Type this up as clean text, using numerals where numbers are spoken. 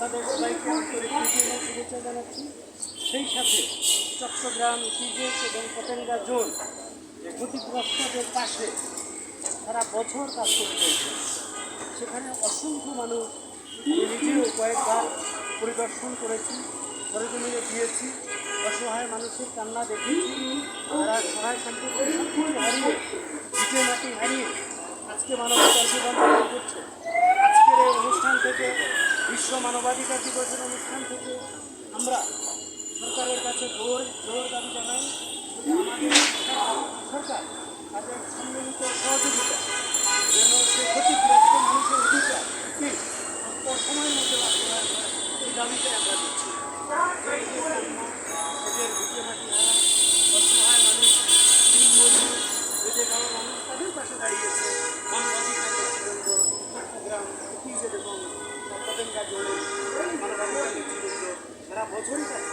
আপনাদের সবাইকে আন্তরিক প্রীতি এবং শুভেচ্ছা জানাচ্ছি। সেই সাথে চট্টগ্রাম ইপিজেড এবং পতেঙ্গা জোন যে ক্ষতিগ্রস্তদের পাশে সারা বছর কাজ করে চলছে, সেখানে অসংখ্য মানুষ, আমি নিজেও কয়েকবার পরিদর্শন করেছি, সরজমিনে দিয়েছি, অসহায় মানুষের কান্না দেখেছি। তারা সহায় সম্পত্তি সব কিছু হারিয়ে, ভিটে মাটি হারিয়ে আজকে মানবতার জীবন যাপন করছে। আজকের এই অনুষ্ঠান থেকে, বিশ্ব মানবাধিকার দিবসের অনুষ্ঠান থেকে আমরা সরকারের কাছে জোর দাবি জানাই যে আমাদের সরকার তাদের সম্মিলিত সহযোগিতা যেন সে ক্ষতিগ্রস্ত মানুষের অধিকার সময়ের মধ্যে বাস্তবায়ন হয়, এই দাবিতে আমরা দিচ্ছি। এদের ভিটে মাটি হারা অসহায় মানুষ, দিনমজুর, বেঁচে খাওয়া মানুষ, তাদের পাশে দাঁড়িয়েছে মানবাধিকার নেতৃবৃন্দ, চট্টগ্রাম ইপিজেড এবং পতেঙ্গা জোনের মানবাধিকার নেতৃবৃন্দ সারা বছরই কাজ